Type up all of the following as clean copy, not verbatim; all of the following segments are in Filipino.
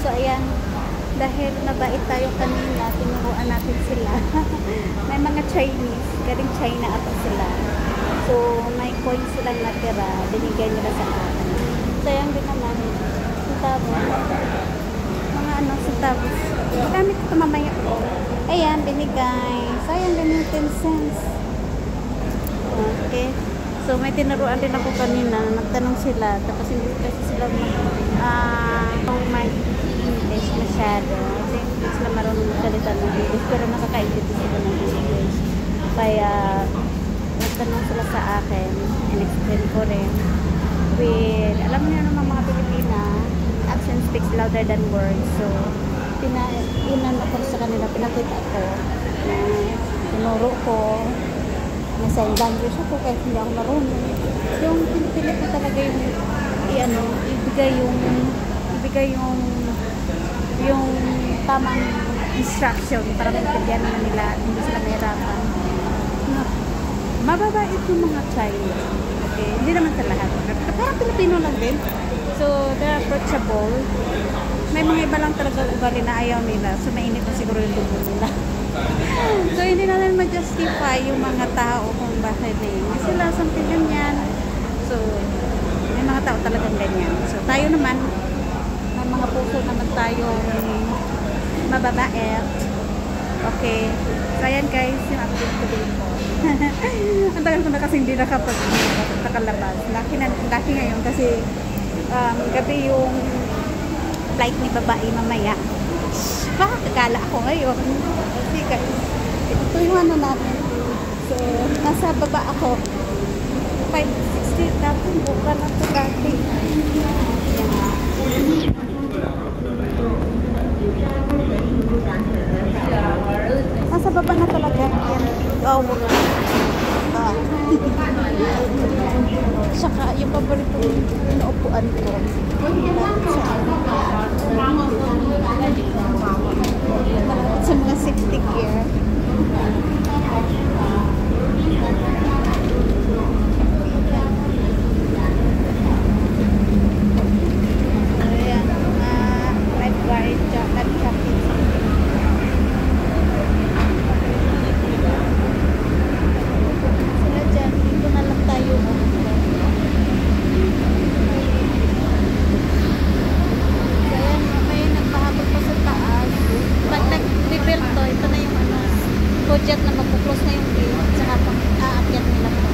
So, ayan, dahil mabait tayo kanina, tinuruan natin sila. May mga Chinese, galing China ata sila. So, may coins silang natira, binigay nila sa akin. So, ayan din naman, centavos. Mga ano, centavos. Magamit ito mamaya. Ayan, binigay. So, ayan, ganyan 10 cents. Okay. So, may tinuruan din ako kanina. Nagtanong sila. Tapos hindi kasi sila mag-English masyado. Kasi hindi sila marunong magsalita ng English. Pero nakakaintindi sila ng English. Kaya, nagtanong sila sa akin. And-explain ko rin. With, alam niyo naman mga Pilipina, action speaks louder than words. So, inan ako sa kanila. Pinakita ko. Tinuro ko. Nasa language ako kahit hindi ako marunong. Yung pinipilit ko talaga yung ibigay yung tamang instruction para maintindihan naman nila, hindi sila mahirapan. No. Mababait yung mga Chinese. Okay, hindi naman sa lahat. Parang Pilipino lang din. So, they're approachable. May mga iba lang talaga ugali na ayaw nila. So, mainit na siguro yung dugo nila. So, hindi na rin ma-justify yung mga tao kung bakit sila something ganyan. So, may mga tao talagang ganyan. So, tayo naman, may mga puso naman tayo mababait. Okay. So, ayan guys, yung update ko din po. Ang tagal ko na kasi hindi nakalabas. Laki ngayon kasi gabi yung flight ni babae mamaya. Kakakala ako ngayon. Kasi guys, ito yung ano natin. So, nasa baba ako. 560 natin. Buka na ito dati. Nasa baba na talaga. Yan. Oh, saka yung paborito yung naupuan ko. Sa mga safety gear. Ayan, mga lifeguard jacket. Sila dyan, dito na lang tayo. Project na magpo-close na yung gate at saka pang aakyat nila po.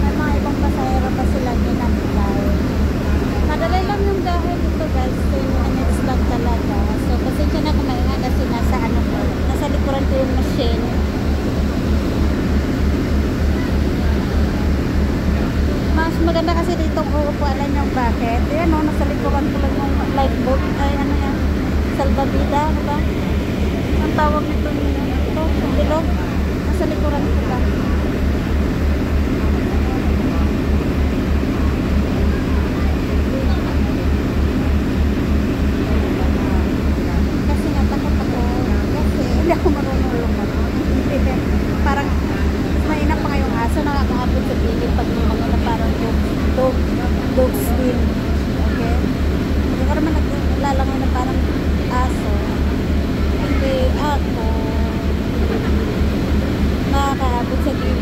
May mga ibang pasahero pa sila ginagpilay. Madali lang yung dahil dito guys, 10 minutes lang talaga. So pasensya na kung mainga kasi nasa ano po, nasa likuran ko yung machine. Mas maganda kasi dito kung upuan yung bakit. Ayan o, nasa likuran ko lang yung lifeboat. Ay ano yan? Salvavida, ano ba? Ang tawag nito ito, ang bilog. Nasa likuran ko lang. Kasi natakot ako. Kasi hindi ako marunong lumot. Parang mainap pa ngayong aso. Nakakaabot sa bigil pag may ano na parang dog skin. Okay? Hindi ko naman naglalangoy na parang aso. Hindi ako nakakaabot sa gilid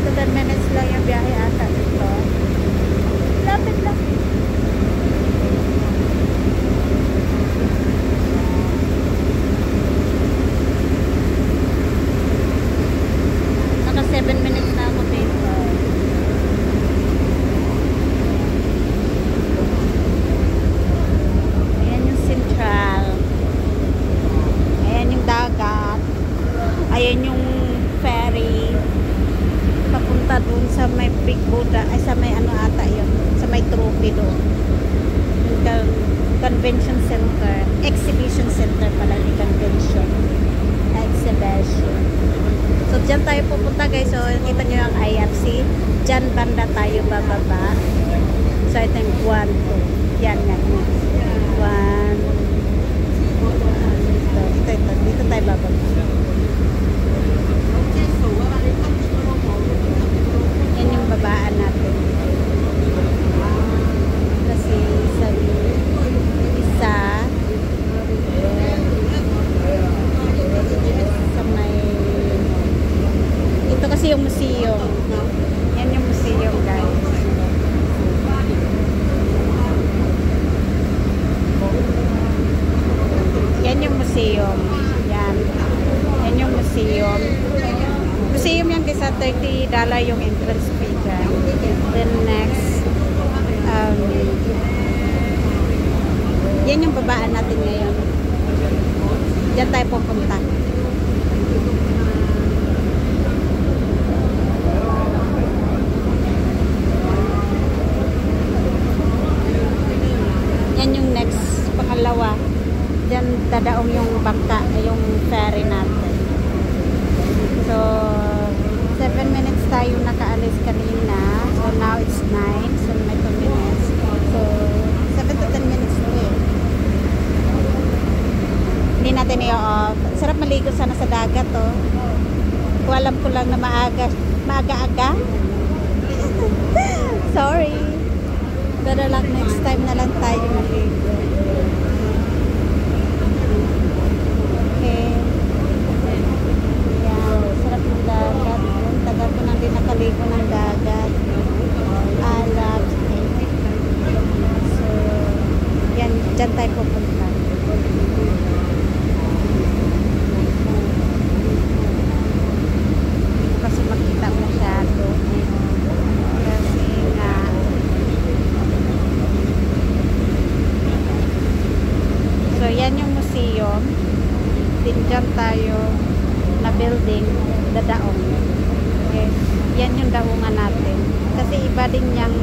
to 10 minutes lang yung biyahe ata dito. Lapit lang. Naka 7 minutes na ako dito. Ayan yung Central. Ayan yung dagat. Ayan yung ferry. Papunta dun sa may Big Buddha. Ay sa may ano ata yun. Sa may trophy doon. Yung convention center. Exhibition center pala yung convention. Exhibition. So dyan tayo pupunta guys. So kita nyo yung IFC. Dyan banda tayo bababa. So ito yung 1, 2. Yan nga. 1. Ito. Dito tayo bababa. Yan yung babaan natin. Kasi sa isa sa may ito kasi yung museum. Yan yung museum guys. Yan yung museum. Yan. Yan yung museum. Museum yan kasi $30 yung entrance fee dyan. Then next, yan yung babaan natin ngayon. Diyan tayo pupunta. Yan yung next, pangalawa. Diyan dadaong yung bangka, yung ferry natin. So, 7 minutes tayo nakaalis kanina. So, now it's 9. So, may 2 minutes. So, 7 to 10 minutes to eh. Hindi natin i-off. Sarap maligo sana sa dagat, oh. Kung alam ko lang na maaga-aga. Sorry. Pero lang next time na lang tayo maligo. Okay. Tagal ko nang din nakaligo ng dagat. I love it. So, yan, dyan tayo pupunta. Kasi makita masyado. Kasi nga, so, yan yung museum. Din dyan tayo na building, dadaong. Okay. Yan yung daungan natin. Kasi iba din yung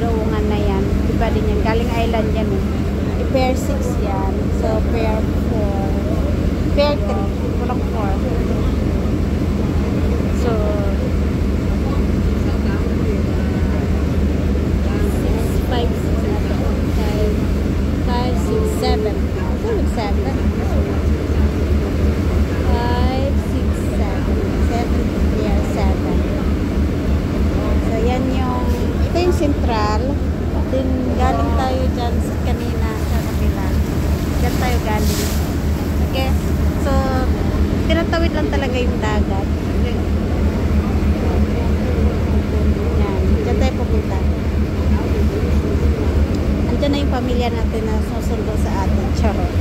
daungan na yan. Iba din yan. Galing island yan eh. Pair 6 yan. So, pair 4. Pair 3. Walang 4. So, 6, 5, 6, 7. 7. Central. Then galing tayo dyan sa kanina sa kapila. Dyan tayo galing. Okay? So, tinatawid lang talaga yung dagat. Yan. Dyan tayo pupunta. Andyan na yung pamilya natin na susundo sa atin. Charot.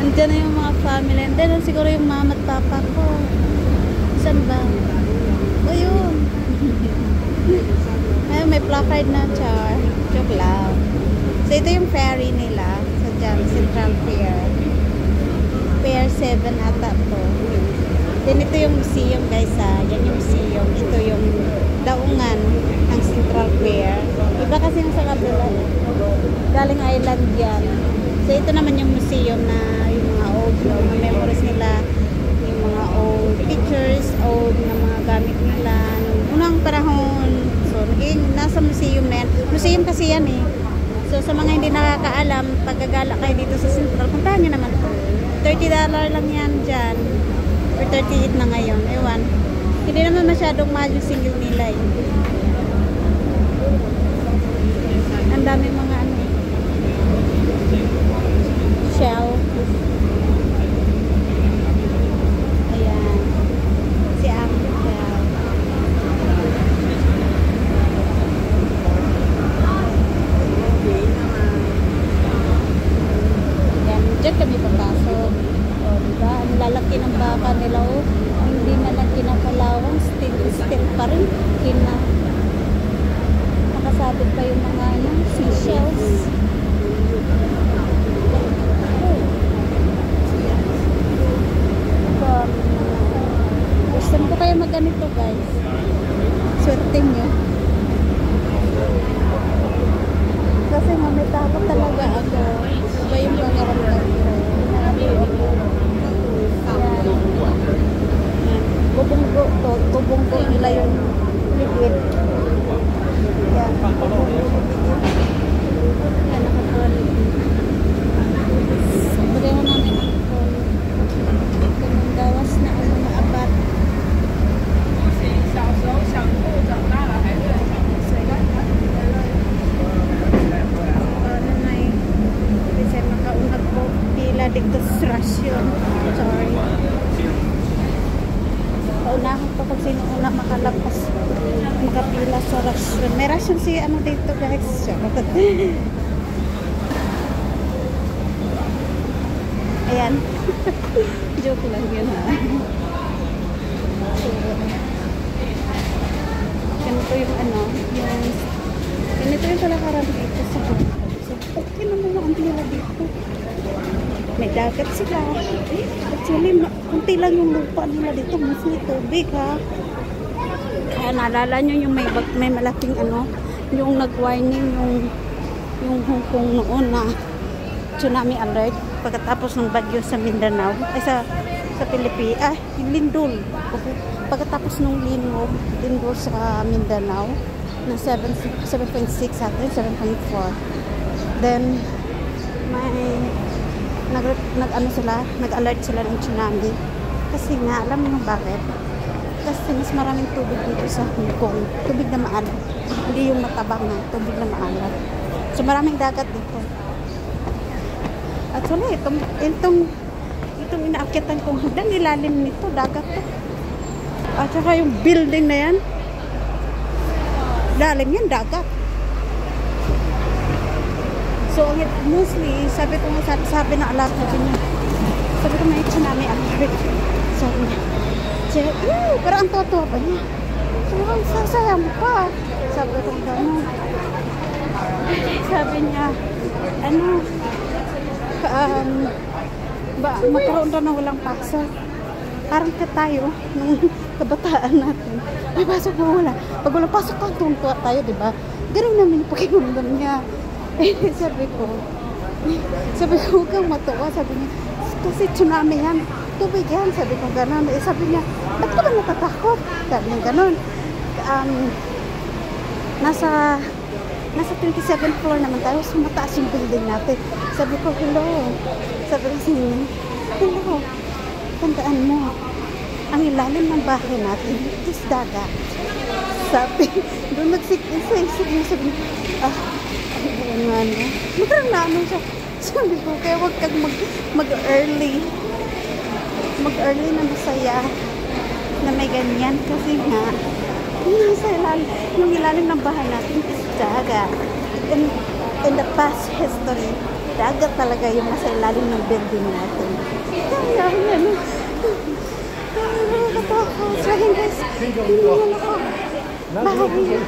Andyan na yung mga family. Andyan na siguro yung mama at papa ko. Saan ba? Ayun. Ayun, may placard na char. Joke lang. So, ito yung ferry nila. So, dyan, Central Pier. Pier 7 ata to. Then, ito yung museum, guys, ha. Yan yung museum. Ito yung daungan ng Central Pier. Iba kasi yung sa kabila. Galing island yan. So, ito naman yung museum na yung mga old, mga memories nila. Yung mga old pictures, old na mga gamit nila unang panahon. So, nasa museum na yan. Museum kasi yan eh. So, sa mga hindi nakakaalam, pagkagala kayo dito sa Central, puntahan nyo naman to. $30 lang yan dyan. Or 38 na ngayon. Ewan. Hindi naman masyadong mahal yung single nila eh. Ang dami mga ano eh. Shell. Ayan. kanila. Oh, hindi na lang kinapalawan. Still pa rin. Nakasabit pa yung mga ano, seashells. Gusto ko kayo magganito guys. Swerte nyo. Kasi nga may takot talaga ako. Iba yung pangaramdam ko. Bubunggo nila yung ligid. Yan. Yan, nakatuloy. Sabi mo namin ang gawas na ano na abat. Pila dito sa rasyon. Sorry. Paunahan ko kung sino una makalapas. Makapila sa rasyon. May rasyon si ano dito guys. Ayan. Joke lang yun ha. Ganito yung ano. Ganito yung palakaran dito sa okay naman ang pila dito. May dagat sila. Actually, kunti lang yung lupa nila dito. Mostly tubig ha. Kaya naalala nyo yung may malaking ano, yung nag-warning yung Hong Kong noon na tsunami alert pagkatapos ng bagyo sa Mindanao. Ay sa Pilipinas. Lindol. Pagkatapos ng lindol sa Mindanao na 7.6 sa atin, 7.4. Then, nag-alert sila ng tsunami. Kasi nga, alam mo bakit? Kasi mas maraming tubig dito sa Hong Kong. Tubig na maalat. Hindi yung matabang na, tubig na maalat. So, maraming dagat dito. At so, itong inaakyatan kong hagdan, ilalim nito, dagat to. At saka yung building na yan, lalim yan, dagat. So, mostly, sabi na alam, sabi ko may tsunami alert. Sabi niya, pero ang totoo pa niya. Sabi ko, sasaya mo pa. Sabi ko, gano'n. Sabi niya, magkaroon na ng walang paksa. Parang tayo, nung kabataan natin. May pasok mo wala. Pag walang pasok ka, tuntua tayo, diba? Ganun namin yung pakiramdam niya. Sabi ko, huwag kang matuwa. Sabi niya, kasi tsunami yan. Tubig yan. Sabi ko, gano'n. Sabi niya, ba't ka ba natatakot? Sabi niya, gano'n. Nasa 27th floor naman tayo. So, mataas yung building natin. Sabi ko, hello. Sabi ko, hello. Tandaan mo, ang ilalim ng bahay natin is dagat. Sabi, doon nagsik-isik mo. Sabi niya, magkaroon na ano siya. Sabi ko, kaya huwag kang mag-early na masaya na may ganyan. Kasi nga, yung ilalim ng bahay natin is dagat. In the past history, dagat talaga yung nasa ilalim ng building natin. Kaya yan. Nakakatakot. So, guys, hindi naman ako. Bahay.